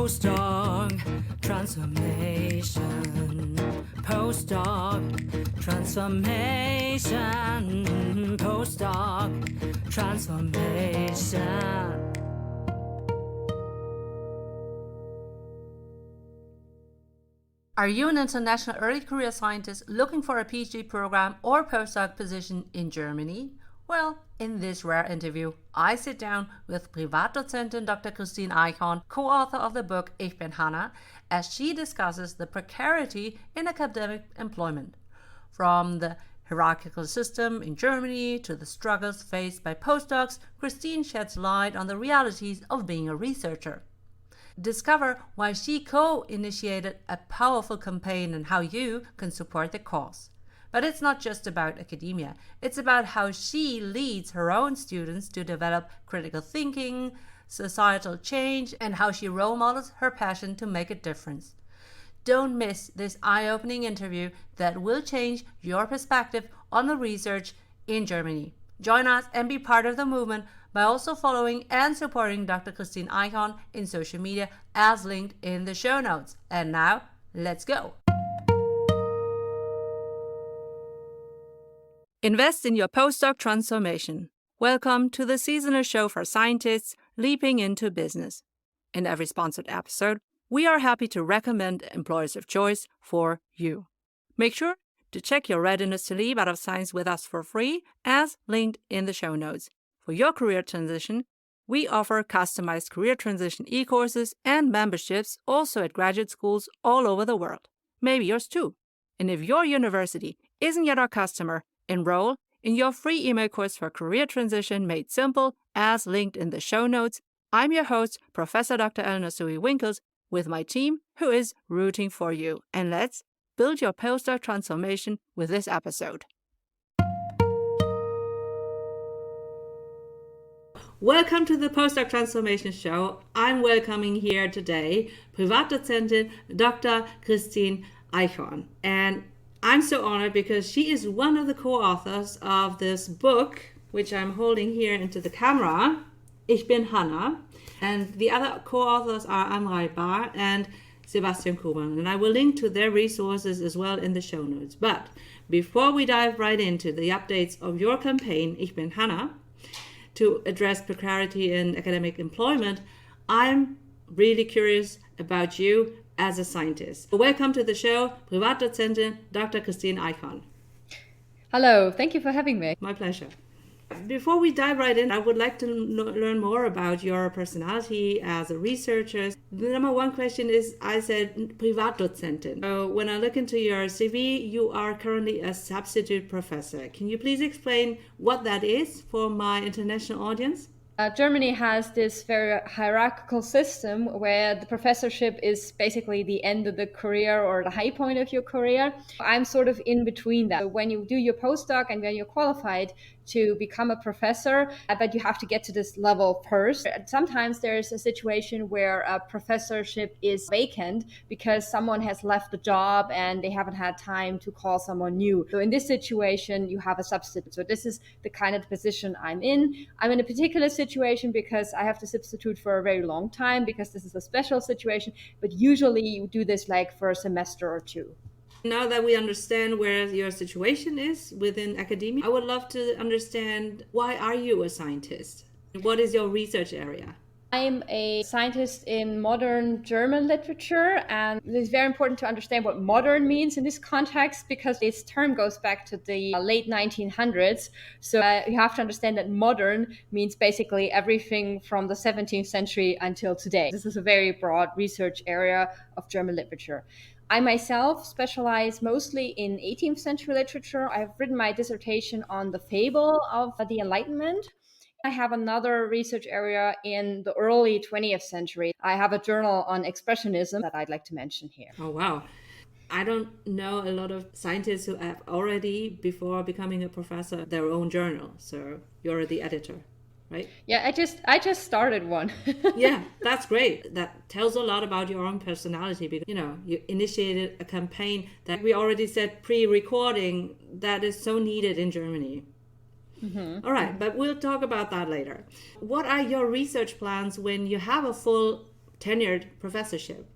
Postdoc Transformation. Postdoc Transformation. Postdoc Transformation. Are you an international early career scientist looking for a PhD program or postdoc position in Germany? Well, in this rare interview, I sit down with Privatdozentin Dr. Kristin Eichhorn, co-author of the book Ich bin Hanna, as she discusses the precarity in academic employment. From the hierarchical system in Germany to the struggles faced by postdocs, Kristin sheds light on the realities of being a researcher. Discover why she co-initiated a powerful campaign and how you can support the cause. But it's not just about academia. It's about how she leads her own students to develop critical thinking, societal change, and how she role models her passion to make a difference. Don't miss this eye-opening interview that will change your perspective on the research in Germany. Join us and be part of the movement by also following and supporting Dr. Kristin Eichhorn in social media as linked in the show notes. And now, let's go! Invest in your postdoc transformation. Welcome to the seasonal show for scientists leaping into business. In every sponsored episode, we are happy to recommend employers of choice for you. Make sure to check your readiness to leap out of science with us for free, as linked in the show notes. For your career transition, we offer customized career transition e-courses and memberships also at graduate schools all over the world. Maybe yours too. And if your university isn't yet our customer, enroll in your free email course for career transition made simple, as linked in the show notes. I'm your host, Professor Dr. Eleonore Soei-Winkels, with my team who is rooting for you. And let's build your postdoc transformation with this episode. Welcome to the Postdoc Transformation Show. I'm welcoming here today Privatdozentin Dr. Kristin Eichhorn. And I'm so honored because she is one of the co-authors of this book, which I'm holding here into the camera, Ich bin Hanna. And the other co-authors are Amrei Bar and Sebastian Kuban. And I will link to their resources as well in the show notes. But before we dive right into the updates of your campaign, Ich bin Hanna, to address precarity in academic employment, I'm really curious about you as a scientist. Welcome to the show, Privatdozentin Dr. Kristin Eichhorn. Hello, thank you for having me. My pleasure. Before we dive right in, I would like to learn more about your personality as a researcher. The number one question is, I said Privatdozentin. So when I look into your CV, you are currently a substitute professor. Can you please explain what that is for my international audience? Germany has this very hierarchical system where the professorship is basically the end of the career or the high point of your career. I'm sort of in between that. So when you do your postdoc and when you're qualified to become a professor, but you have to get to this level first. Sometimes there's a situation where a professorship is vacant because someone has left the job and they haven't had time to call someone new. So in this situation, you have a substitute. So this is the kind of position I'm in. I'm in a particular situation because I have to substitute for a very long time because this is a special situation, but usually you do this like for a semester or two. Now that we understand where your situation is within academia, I would love to understand, why are you a scientist? What is your research area? I'm a scientist in modern German literature, and it's very important to understand what modern means in this context because this term goes back to the late 1900s. So you have to understand that modern means basically everything from the 17th century until today. This is a very broad research area of German literature. I myself specialize mostly in 18th century literature. I've written my dissertation on the fable of the Enlightenment. I have another research area in the early 20th century. I have a journal on expressionism that I'd like to mention here. Oh, wow. I don't know a lot of scientists who have already, before becoming a professor, their own journal. So you're the editor, right? Yeah, I just started one. Yeah, that's great. That tells a lot about your own personality because, you initiated a campaign that we already said pre-recording that is so needed in Germany. Mm-hmm. All right, but we'll talk about that later. What are your research plans when you have a full tenured professorship?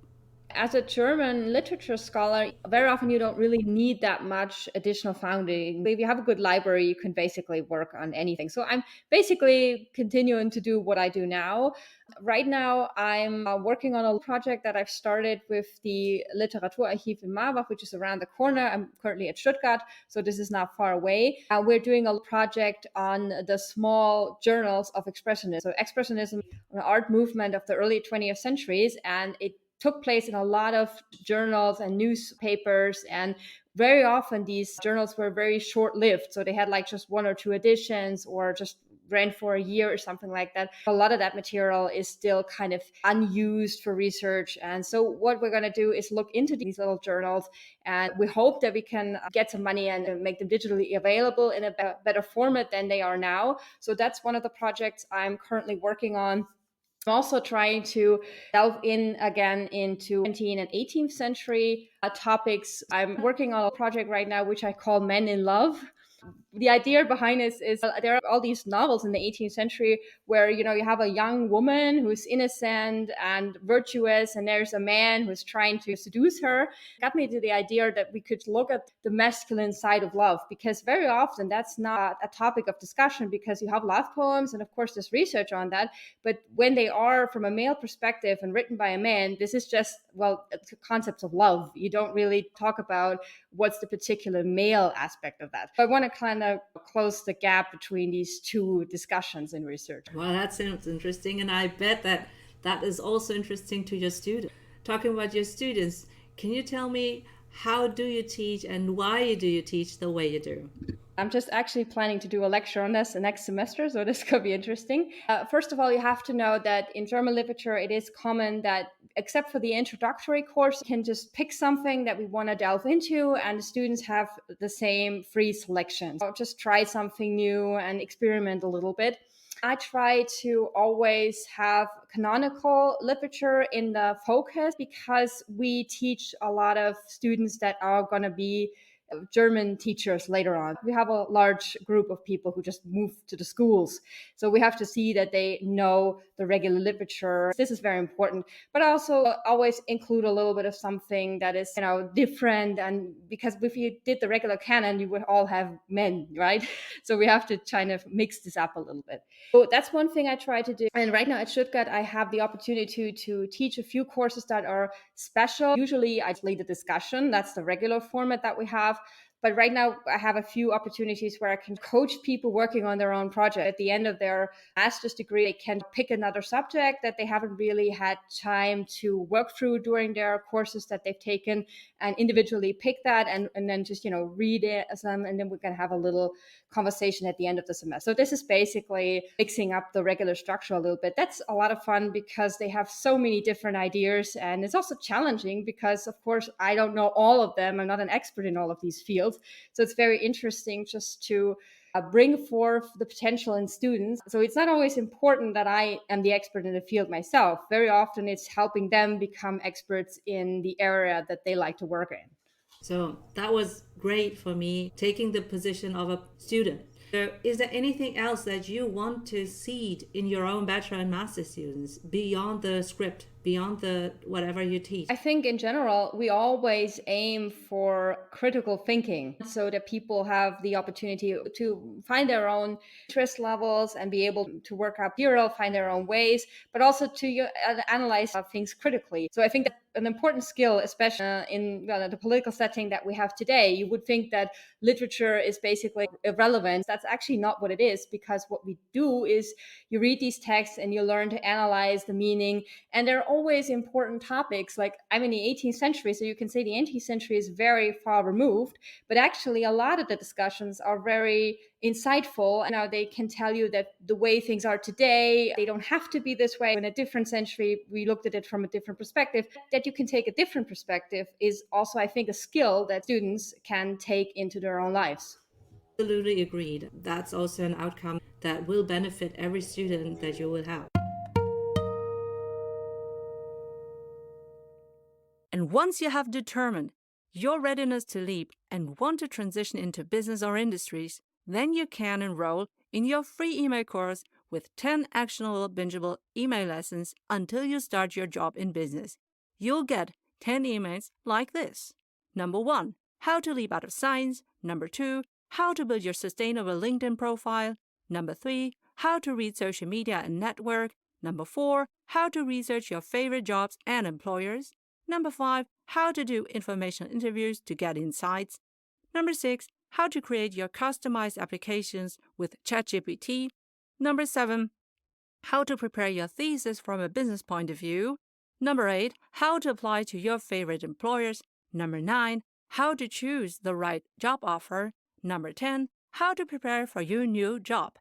As a German literature scholar, very often you don't really need that much additional funding. If you have a good library, you can basically work on anything. So I'm basically continuing to do what I do now. Right now, I'm working on a project that I've started with the Literaturarchiv in Marbach, which is around the corner. I'm currently at Stuttgart, so this is not far away. We're doing a project on the small journals of Expressionism. So Expressionism, an art movement of the early 20th centuries, and it took place in a lot of journals and newspapers, and very often these journals were very short-lived, so they had like just one or two editions or just ran for a year or something like that. A lot of that material is still kind of unused for research, and so what we're going to do is look into these little journals, and we hope that we can get some money and make them digitally available in a better format than they are now. So that's one of the projects I'm currently working on. I'm also trying to delve in again into 17th and 18th century topics. I'm working on a project right now which I call Men in Love. The idea behind this is there are all these novels in the 18th century where you have a young woman who's innocent and virtuous, and there's a man who's trying to seduce her. It got me to the idea that we could look at the masculine side of love, because very often that's not a topic of discussion, because you have love poems and of course there's research on that, but when they are from a male perspective and written by a man, this is just, well, concepts of love. You don't really talk about what's the particular male aspect of that. So I want to kind of close the gap between these two discussions in research. Well, that sounds interesting, and I bet that that is also interesting to your students. Talking about your students, can you tell me how do you teach and why do you teach the way you do? I'm just actually planning to do a lecture on this next semester, so this could be interesting. First of all, you have to know that in German literature, it is common that, except for the introductory course, you can just pick something that we want to delve into, and the students have the same free selection. So just try something new and experiment a little bit. I try to always have canonical literature in the focus, because we teach a lot of students that are going to be German teachers later on. We have a large group of people who just move to the schools. So we have to see that they know the regular literature. This is very important, but also always include a little bit of something that is, different. And because if you did the regular canon, you would all have men, right? So we have to kind of mix this up a little bit. So that's one thing I try to do. And right now at Stuttgart, I have the opportunity to teach a few courses that are special. Usually I lead a discussion. That's the regular format that we have. But right now, I have a few opportunities where I can coach people working on their own project. At the end of their master's degree, they can pick another subject that they haven't really had time to work through during their courses that they've taken, and individually pick that and then just, read it as them. And then we can have a little conversation at the end of the semester. So this is basically mixing up the regular structure a little bit. That's a lot of fun because they have so many different ideas. And it's also challenging because, of course, I don't know all of them. I'm not an expert in all of these fields. So it's very interesting just to bring forth the potential in students. So it's not always important that I am the expert in the field myself. Very often it's helping them become experts in the area that they like to work in. So that was great for me, taking the position of a student. So is there anything else that you want to seed in your own bachelor and master students beyond the script, beyond the whatever you teach? I think in general, we always aim for critical thinking so that people have the opportunity to find their own interest levels and be able to work up material, find their own ways, but also to analyze things critically. So I think that's an important skill, especially in the political setting that we have today. You would think that literature is basically irrelevant. That's actually not what it is, because what we do is you read these texts and you learn to analyze the meaning. And there are always important topics. Like, I'm in the 18th century, so you can say the 18th century is very far removed, but actually a lot of the discussions are very insightful. Now they can tell you that the way things are today, they don't have to be this way. In a different century, we looked at it from a different perspective. That you can take a different perspective is also, I think, a skill that students can take into their own lives. Absolutely agreed. That's also an outcome that will benefit every student that you will have. And once you have determined your readiness to leap and want to transition into business or industries, then you can enroll in your free email course with 10 actionable, bingeable email lessons until you start your job in business. You'll get 10 emails like this. Number 1, how to leap out of science. Number 2, how to build your sustainable LinkedIn profile. Number 3, how to read social media and network. Number 4, how to research your favorite jobs and employers. Number 5, how to do informational interviews to get insights. Number 6, how to create your customized applications with ChatGPT. Number 7, how to prepare your thesis from a business point of view. Number 8, how to apply to your favorite employers. Number 9, how to choose the right job offer. Number 10, how to prepare for your new job.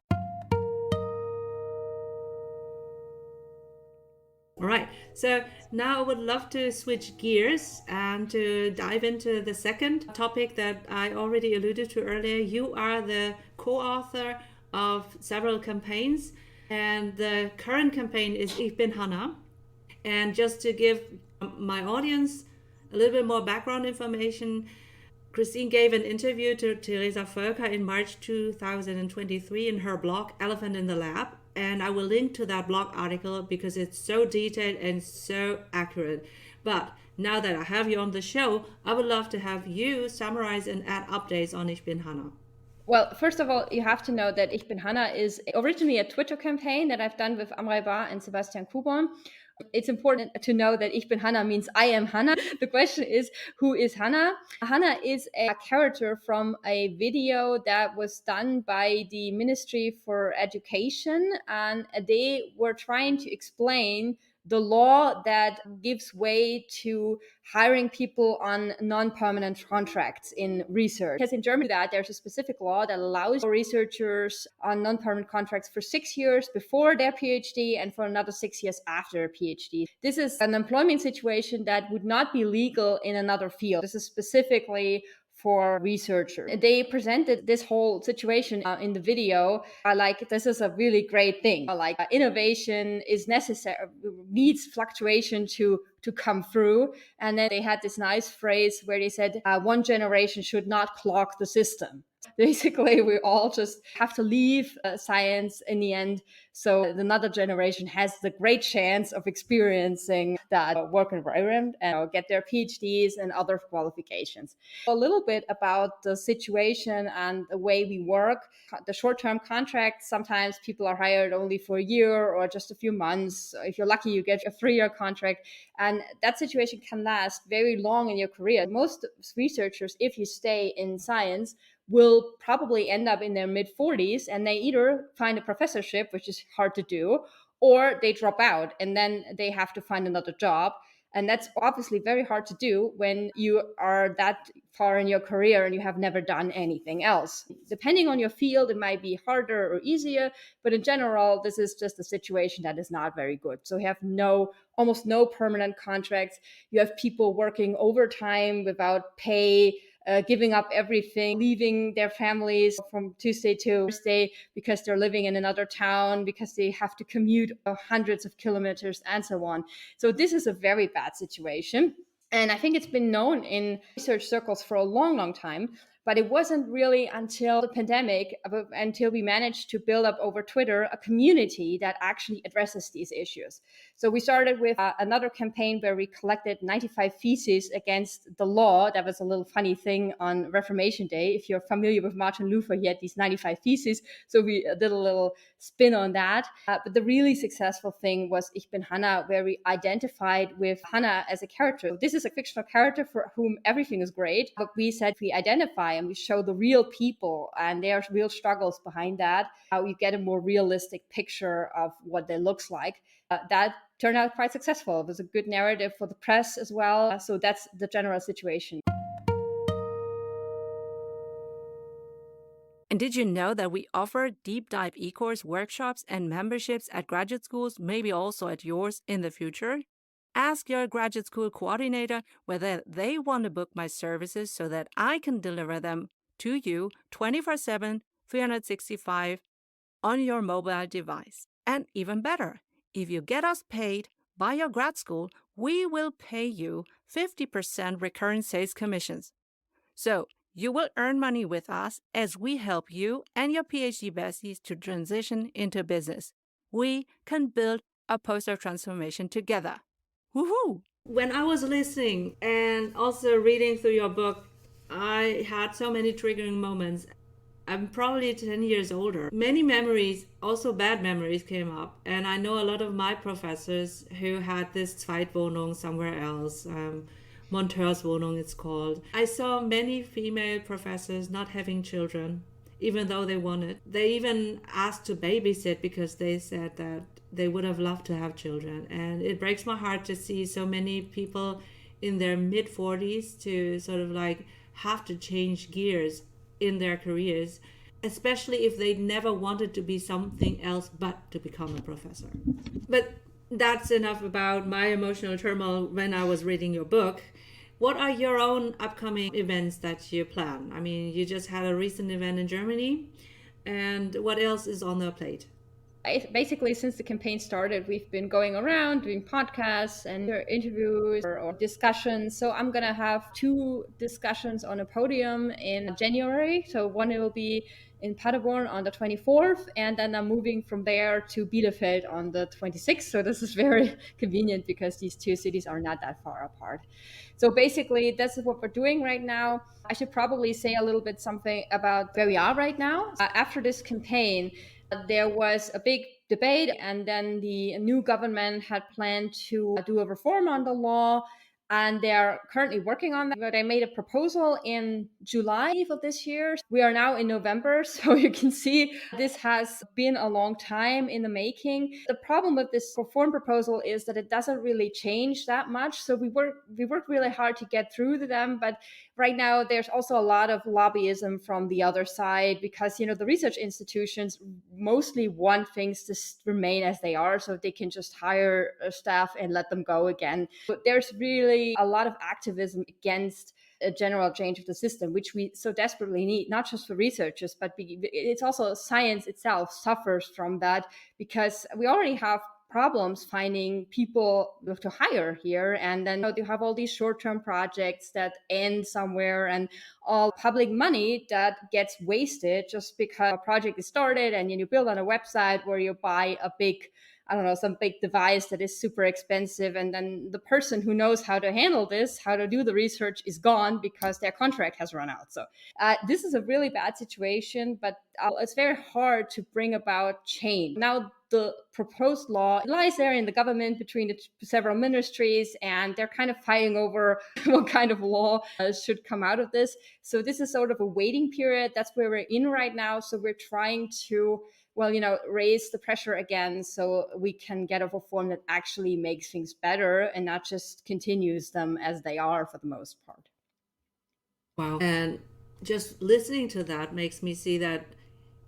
All right, so now I would love to switch gears and to dive into the second topic that I already alluded to earlier. You are the co-author of several campaigns, and the current campaign is Ich bin Hanna. And just to give my audience a little bit more background information, Kristin gave an interview to Teresa Völker in March 2023 in her blog, Elephant in the Lab. And I will link to that blog article because it's so detailed and so accurate. But now that I have you on the show, I would love to have you summarize and add updates on Ich bin Hanna. Well, first of all, you have to know that Ich bin Hanna is originally a Twitter campaign that I've done with Amrei Bar and Sebastian Kubon. It's important to know that Ich bin Hanna means I am Hanna. The question is, who is Hanna? Hanna is a character from a video that was done by the Ministry for Education, and they were trying to explain the law that gives way to hiring people on non-permanent contracts in research. Because in Germany, there's a specific law that allows researchers on non-permanent contracts for 6 years before their PhD and for another 6 years after their PhD. This is an employment situation that would not be legal in another field. This is specifically for researchers. They presented this whole situation in the video like this is a really great thing. Innovation is necessary, needs fluctuation to come through. And then they had this nice phrase where they said, one generation should not clog the system. Basically, we all just have to leave science in the end. So another generation has the great chance of experiencing that work environment and get their PhDs and other qualifications. A little bit about the situation and the way we work. The short-term contracts, sometimes people are hired only for a year or just a few months. If you're lucky, you get a 3-year contract. And that situation can last very long in your career. Most researchers, if you stay in science, will probably end up in their mid-40s, and they either find a professorship, which is hard to do, or they drop out and then they have to find another job. And that's obviously very hard to do when you are that far in your career and you have never done anything else. Depending on your field, it might be harder or easier, but in general, this is just a situation that is not very good. So you have almost no permanent contracts. You have people working overtime without pay, giving up everything, leaving their families from Tuesday to Thursday because they're living in another town, because they have to commute hundreds of kilometers and so on. So this is a very bad situation. And I think it's been known in research circles for a long, long time. But it wasn't really until the pandemic, until we managed to build up over Twitter a community that actually addresses these issues. So we started with another campaign where we collected 95 theses against the law. That was a little funny thing on Reformation Day. If you're familiar with Martin Luther, he had these 95 theses. So we did a little spin on that. But the really successful thing was Ich bin Hanna, where we identified with Hanna as a character. This is a fictional character for whom everything is great. But we said we identify and we show the real people and there's real struggles behind that, how you get a more realistic picture of what they looks like. That turned out quite successful. It was a good narrative for the press as well. So that's the general situation. And did you know that we offer deep dive e-course workshops and memberships at graduate schools, maybe also at yours in the future? Ask your graduate school coordinator whether they want to book my services so that I can deliver them to you 24/7, 365 on your mobile device. And even better, if you get us paid by your grad school, we will pay you 50% recurring sales commissions. So you will earn money with us as we help you and your PhD besties to transition into business. we can build a postdoc transformation together. Woohoo! When I was listening and also reading through your book, I had so many triggering moments. I'm probably 10 years older. Many memories, also bad memories, came up. And I know a lot of my professors who had this Zweitwohnung somewhere else. Monteurswohnung it's called. I saw many female professors not having children, even though they wanted. They even asked to babysit because they said that they would have loved to have children. And it breaks my heart to see so many people in their mid 40s to sort of like have to change gears in their careers, especially if they never wanted to be something else but to become a professor. But that's enough about my emotional turmoil when I was reading your book. What are your own upcoming events that you plan? I mean, you just had a recent event in Germany, and what else is on the plate? Basically, since the campaign started, we've been going around doing podcasts and interviews or discussions. So I'm going to have 2 discussions on a podium in January. So one will be in Paderborn on the 24th, and then I'm moving from there to Bielefeld on the 26th. So this is very convenient because these 2 cities are not that far apart. So basically, that's what we're doing right now. I should probably say a little bit something about where we are right now. After this campaign, there was a big debate, and then the new government had planned to do a reform on the law, and they're currently working on that. But they made a proposal in July of this year. We are now in November, so you can see this has been a long time in the making. The problem with this reform proposal is that it doesn't really change that much. So we worked really hard to get through to them, but right now there's also a lot of lobbyism from the other side because the research institutions mostly want things to remain as they are so they can just hire staff and let them go again. But there's really a lot of activism against a general change of the system, which we so desperately need, not just for researchers, but it's also science itself suffers from that because we already have problems finding people to hire here. And then you have all these short-term projects that end somewhere and all public money that gets wasted just because a project is started and you build on a website where you buy a big, some big device that is super expensive. And then the person who knows how to handle this, how to do the research is gone because their contract has run out. So this is a really bad situation, but it's very hard to bring about change. Now, the proposed law lies there in the government between the several ministries, and they're kind of fighting over what kind of law should come out of this. So this is sort of a waiting period. That's where we're in right now. So we're trying to, raise the pressure again so we can get a reform that actually makes things better and not just continues them as they are for the most part. Wow. And just listening to that makes me see that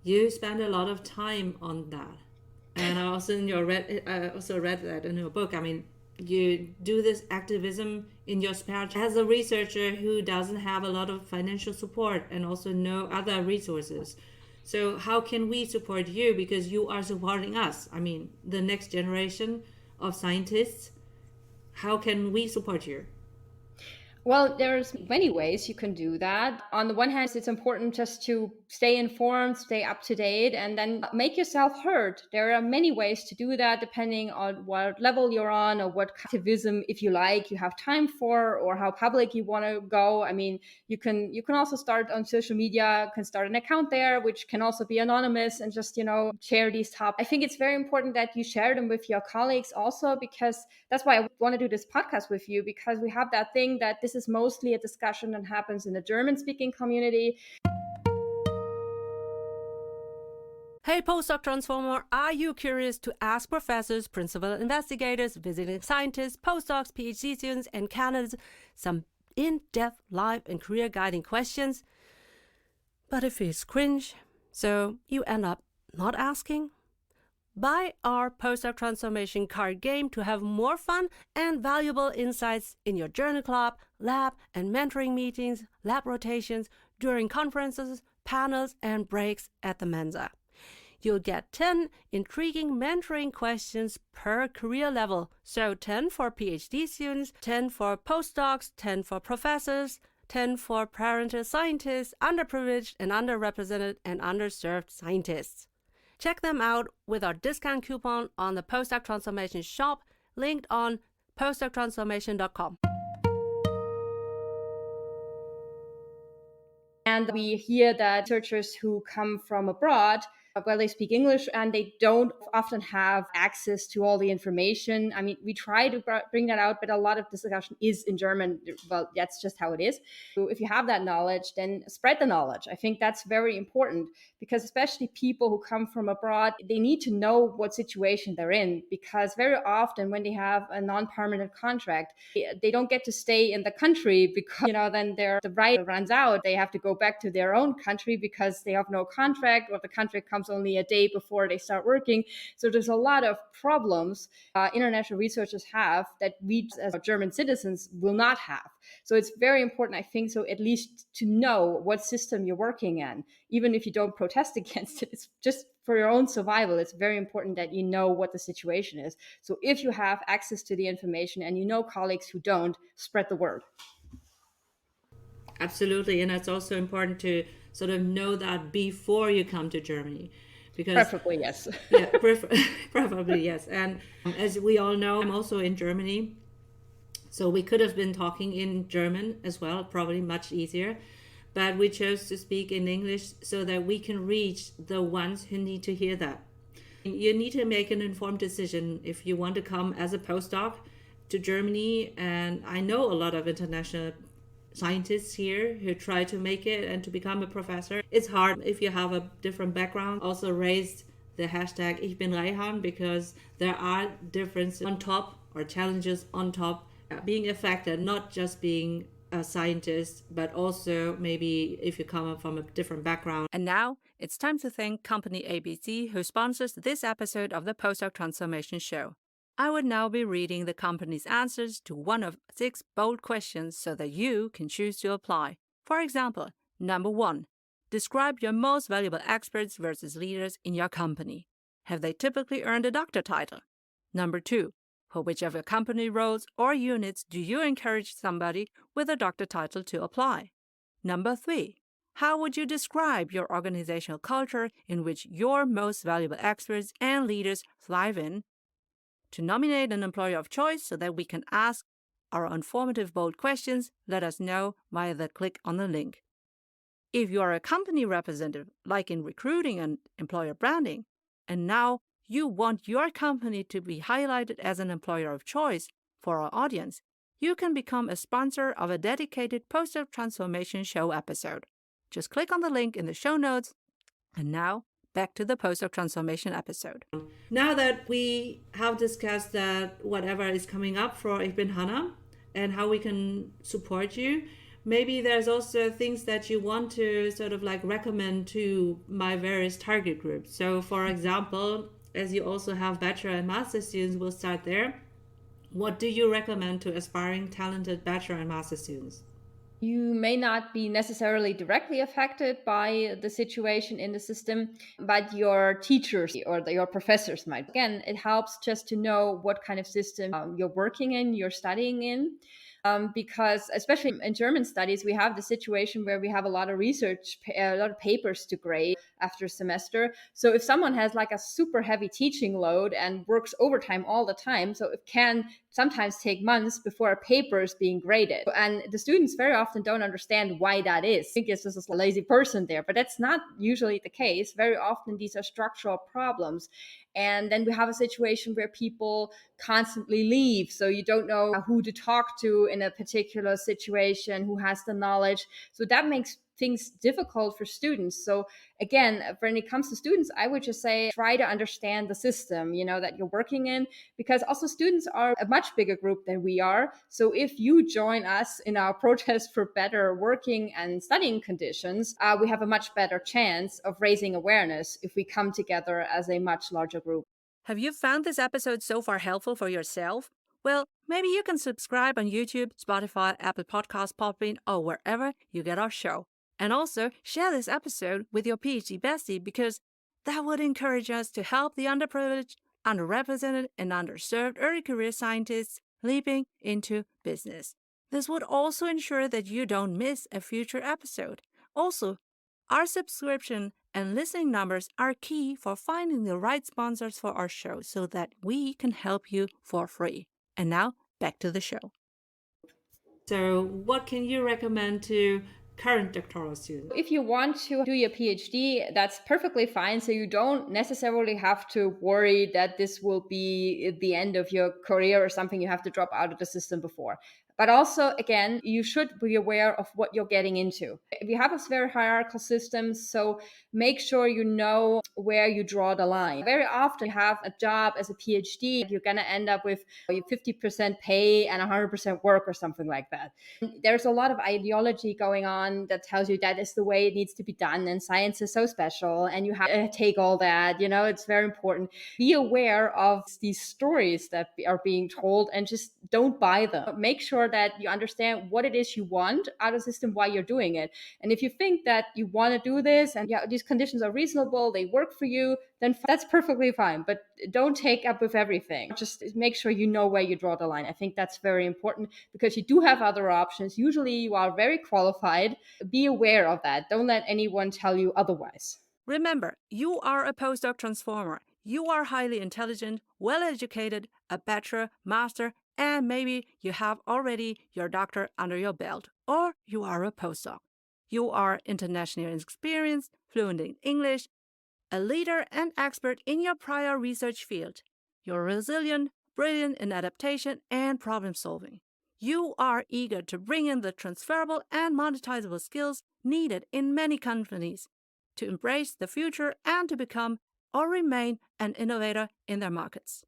you spend a lot of time on that. And I also read that in your book. I mean, you do this activism in your spare time as a researcher who doesn't have a lot of financial support and also no other resources. So how can we support you? Because you are supporting us. I mean, the next generation of scientists. How can we support you? Well, there's many ways you can do that. On the one hand, it's important just to stay informed, stay up to date, and then make yourself heard. There are many ways to do that depending on what level you're on or what activism, if you like, you have time for or how public you want to go. I mean, you can also start on social media, can start an account there, which can also be anonymous and just, share these topics. I think it's very important that you share them with your colleagues also, because that's why I want to do this podcast with you, because we have that thing that this is mostly a discussion that happens in the German-speaking community. Hey, postdoc transformer, are you curious to ask professors, principal investigators, visiting scientists, postdocs, PhD students, and candidates some in-depth life and career guiding questions? But it feels cringe, so you end up not asking? Buy our Postdoc Transformation card game to have more fun and valuable insights in your journal club, lab, and mentoring meetings, lab rotations, during conferences, panels, and breaks at the Mensa. You'll get 10 intriguing mentoring questions per career level. So 10 for PhD students, 10 for postdocs, 10 for professors, 10 for parental scientists, underprivileged and underrepresented and underserved scientists. Check them out with our discount coupon on the Postdoc Transformation shop, linked on PostdocTransformation.com. And we hear that researchers who come from abroad, well, they speak English and they don't often have access to all the information. I mean, we try to bring that out, but a lot of discussion is in German. Well, that's just how it is. So if you have that knowledge, then spread the knowledge. I think that's very important, because especially people who come from abroad, they need to know what situation they're in, because very often when they have a non-permanent contract, they don't get to stay in the country because, then the right runs out. They have to go back to their own country because they have no contract, or the contract comes only a day before they start working. So there's a lot of problems international researchers have that we as German citizens will not have. So it's very important, I think, so at least to know what system you're working in, even if you don't protest against it. It's just for your own survival. It's very important that you know what the situation is. So if you have access to the information and you know colleagues who don't, spread the word. Absolutely, and it's also important to sort of know that before you come to Germany, because preferably yes. Yeah, preferably yes. And as we all know, I'm also in Germany, so we could have been talking in German as well, probably much easier, but we chose to speak in English so that we can reach the ones who need to hear that. You need to make an informed decision if you want to come as a postdoc to Germany, and I know a lot of international scientists here who try to make it and to become a professor. It's hard if you have a different background. Also raised the hashtag Ich bin Reihan, because there are differences on top, or challenges on top, being affected, not just being a scientist, but also maybe if you come from a different background. And now it's time to thank Company ABC, who sponsors this episode of the Postdoc Transformation Show. I would now be reading the company's answers to one of 6 bold questions so that you can choose to apply. For example, number 1, describe your most valuable experts versus leaders in your company. Have they typically earned a doctor title? Number 2, for which of your company roles or units do you encourage somebody with a doctor title to apply? Number 3, how would you describe your organizational culture in which your most valuable experts and leaders thrive in? To nominate an employer of choice so that we can ask our informative bold questions, let us know via the click on the link. If you are a company representative, like in recruiting and employer branding, and now you want your company to be highlighted as an employer of choice for our audience, you can become a sponsor of a dedicated Postdoc Transformation Show episode. Just click on the link in the show notes. And now, back to the Postdoc Transformation episode. Now that we have discussed that whatever is coming up for Ich bin Hanna and how we can support you, maybe there's also things that you want to sort of like recommend to my various target groups. So for example, as you also have bachelor and master students, we'll start there. What do you recommend to aspiring talented bachelor and master students? You may not be necessarily directly affected by the situation in the system, but your teachers or your professors might. Again, it helps just to know what kind of system you're working in, you're studying in. Because especially in German studies, we have the situation where we have a lot of research, a lot of papers to grade after a semester. So if someone has like a super heavy teaching load and works overtime all the time, so it can sometimes take months before a paper is being graded. And the students very often don't understand why that is. I think it's just a lazy person there, but that's not usually the case. Very often these are structural problems. And then we have a situation where people constantly leave. So you don't know who to talk to in a particular situation, who has the knowledge. So that makes things difficult for students. So again, when it comes to students, I would just say try to understand the system, that you're working in, because also students are a much bigger group than we are. So if you join us in our protest for better working and studying conditions, we have a much better chance of raising awareness if we come together as a much larger group. Have you found this episode so far helpful for yourself? Well, maybe you can subscribe on YouTube, Spotify, Apple Podcasts, Podbean, or wherever you get our show. And also share this episode with your PhD bestie, because that would encourage us to help the underprivileged, underrepresented, and underserved early career scientists leaping into business. This would also ensure that you don't miss a future episode. Also, Our subscription and listening numbers are key for finding the right sponsors for our show so that we can help you for free. And now, back to the show. So, what can you recommend to current doctoral students? If you want to do your PhD, that's perfectly fine. So you don't necessarily have to worry that this will be the end of your career or something you have to drop out of the system before. But also, again, you should be aware of what you're getting into. We have a very hierarchical system, so make sure you know where you draw the line. Very often, you have a job as a PhD, you're going to end up with 50% pay and 100% work or something like that. There's a lot of ideology going on that tells you that is the way it needs to be done, and science is so special, and you have to take all that. It's very important. Be aware of these stories that are being told and just don't buy them. Make sure that you understand what it is you want out of the system, why you're doing it. And if you think that you want to do this and these conditions are reasonable, they work for you, then that's perfectly fine. But don't take up with everything. Just make sure you know where you draw the line. I think that's very important because you do have other options. Usually you are very qualified. Be aware of that. Don't let anyone tell you otherwise. Remember, you are a postdoc transformer. You are highly intelligent, well-educated, a bachelor, master, and maybe you have already your doctor under your belt, or you are a postdoc. You are internationally experienced, fluent in English, a leader and expert in your prior research field. You're resilient, brilliant in adaptation and problem solving. You are eager to bring in the transferable and monetizable skills needed in many companies to embrace the future and to become or remain an innovator in their markets.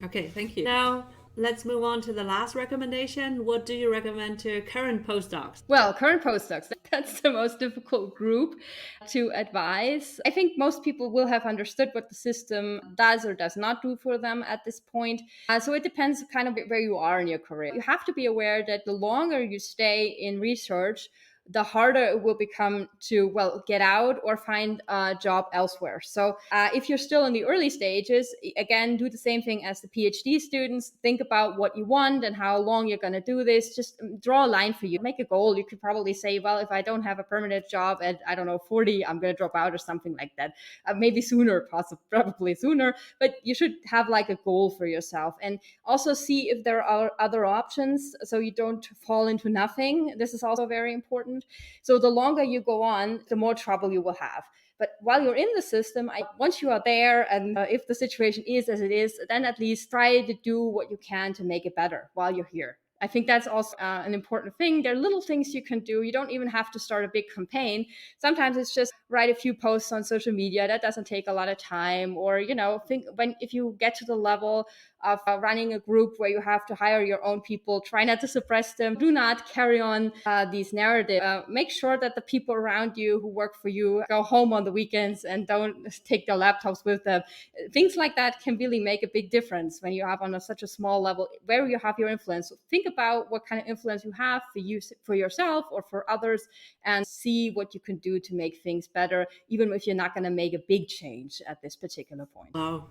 Okay, thank you. Now, let's move on to the last recommendation. What do you recommend to current postdocs? Well, current postdocs, that's the most difficult group to advise. I think most people will have understood what the system does or does not do for them at this point. So it depends kind of where you are in your career. You have to be aware that the longer you stay in research, the harder it will become to, get out or find a job elsewhere. So if you're still in the early stages, again, do the same thing as the PhD students. Think about what you want and how long you're going to do this. Just draw a line for you. Make a goal. You could probably say, well, if I don't have a permanent job at, 40, I'm going to drop out or something like that. Maybe sooner, probably sooner, but you should have like a goal for yourself. And also see if there are other options so you don't fall into nothing. This is also very important. So the longer you go on, the more trouble you will have. But while you're in the system, once you are there, and if the situation is as it is, then at least try to do what you can to make it better while you're here. I think that's also an important thing. There are little things you can do. You don't even have to start a big campaign. Sometimes it's just write a few posts on social media. That doesn't take a lot of time. Or, if you get to the level of running a group where you have to hire your own people, try not to suppress them. Do not carry on these narratives. Make sure that the people around you who work for you go home on the weekends and don't take their laptops with them. Things like that can really make a big difference when you have on such a small level where you have your influence. So think about what kind of influence you have for yourself or for others, and see what you can do to make things better, even if you're not going to make a big change at this particular point. Wow.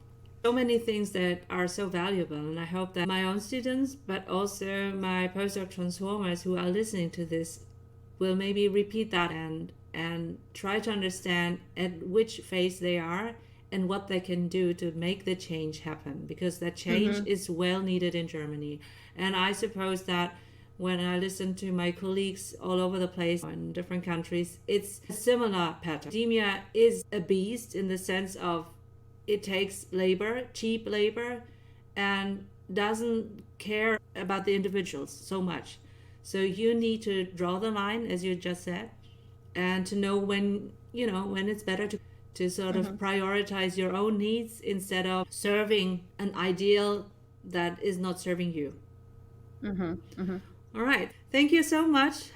So many things that are so valuable, and I hope that my own students, but also my postdoc transformers who are listening to this, will maybe repeat that and try to understand at which phase they are and what they can do to make the change happen, because that change is well needed in Germany. And I suppose that when I listen to my colleagues all over the place in different countries, it's a similar pattern. Academia is a beast in the sense of it takes labor, cheap labor, and doesn't care about the individuals so much. So you need to draw the line, as you just said, and to know when it's better to sort of prioritize your own needs instead of serving an ideal that is not serving you. All right. Thank you so much,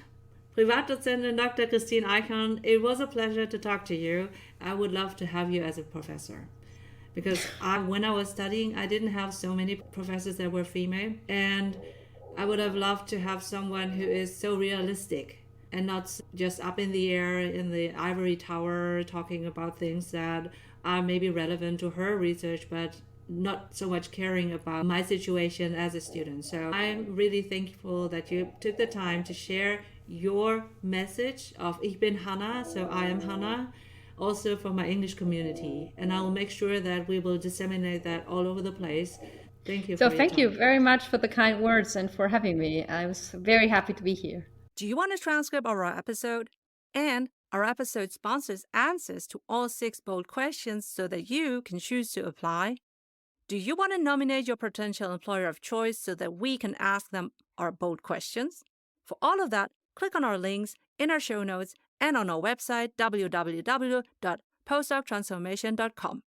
Privatdozentin Dr. Kristin Eichhorn. It was a pleasure to talk to you. I would love to have you as a professor, because when I was studying, I didn't have so many professors that were female, and I would have loved to have someone who is so realistic and not just up in the air in the ivory tower talking about things that are maybe relevant to her research, but not so much caring about my situation as a student. So I'm really thankful that you took the time to share your message of Ich bin Hannah, so I am Hannah, also for my English community. And I'll make sure that we will disseminate that all over the place. Thank you. So for thank your you time. very much for the kind words and for having me. I was very happy to be here. Do you want a transcript of our episode? And our episode sponsors answers to all 6 bold questions so that you can choose to apply. Do you want to nominate your potential employer of choice so that we can ask them our bold questions? For all of that, click on our links in our show notes and on our website www.PostdocTransformation.com.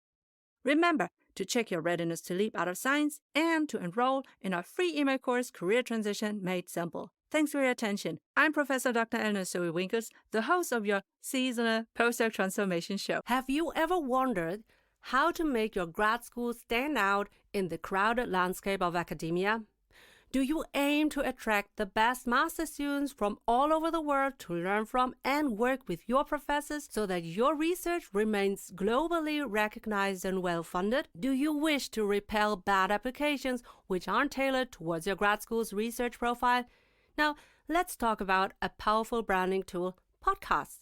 Remember to check your readiness to leap out of science and to enroll in our free email course, Career Transition Made Simple. Thanks for your attention. I'm Professor Dr. Eleonore Soei-Winkels, the host of your seasonal Postdoc Transformation show. Have you ever wondered how to make your grad school stand out in the crowded landscape of academia? Do you aim to attract the best master students from all over the world to learn from and work with your professors so that your research remains globally recognized and well-funded? Do you wish to repel bad applications which aren't tailored towards your grad school's research profile? Now, let's talk about a powerful branding tool, podcasts.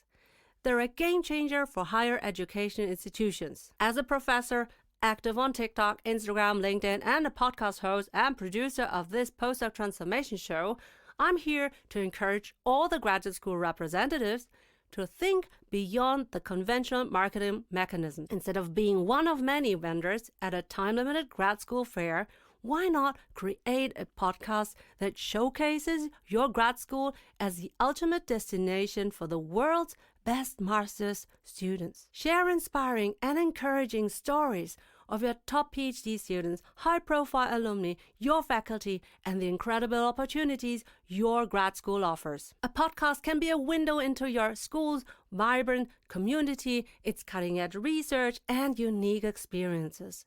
They're a game changer for higher education institutions. As a professor, active on TikTok, Instagram, LinkedIn, and a podcast host and producer of this Postdoc Transformation show, I'm here to encourage all the graduate school representatives to think beyond the conventional marketing mechanism. Instead of being one of many vendors at a time-limited grad school fair, why not create a podcast that showcases your grad school as the ultimate destination for the world's best master's students? Share inspiring and encouraging stories of your top PhD students, high-profile alumni, your faculty, and the incredible opportunities your grad school offers. A podcast can be a window into your school's vibrant community, its cutting-edge research, and unique experiences.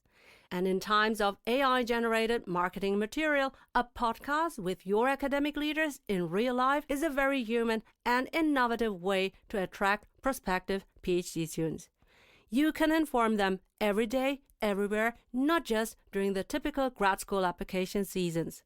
And in times of AI-generated marketing material, a podcast with your academic leaders in real life is a very human and innovative way to attract prospective PhD students. You can inform them every day, everywhere, not just during the typical grad school application seasons.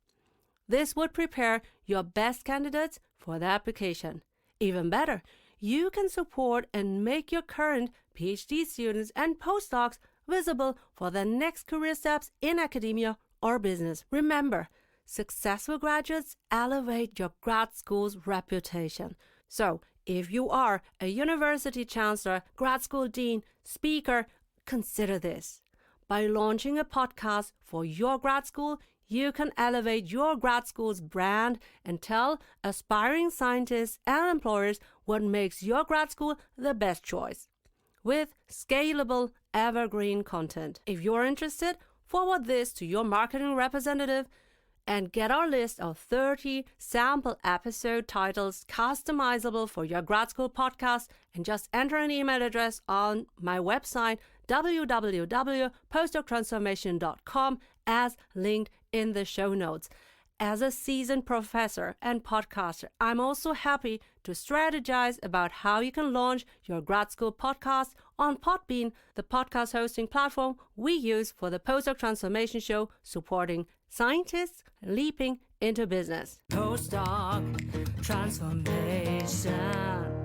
This would prepare your best candidates for the application. Even better, you can support and make your current PhD students and postdocs visible for their next career steps in academia or business. Remember, successful graduates elevate your grad school's reputation. So, if you are a university chancellor, grad school dean, speaker, consider this. By launching a podcast for your grad school, you can elevate your grad school's brand and tell aspiring scientists and employers what makes your grad school the best choice, with scalable, evergreen content. If you're interested, forward this to your marketing representative and get our list of 30 sample episode titles customizable for your grad school podcast, and just enter an email address on my website www.PostdocTransformation.com as linked in the show notes. As a seasoned professor and podcaster, I'm also happy to strategize about how you can launch your grad school podcast on Podbean, the podcast hosting platform we use for the Postdoc Transformation show, supporting scientists leaping into business. Postdoc Transformation.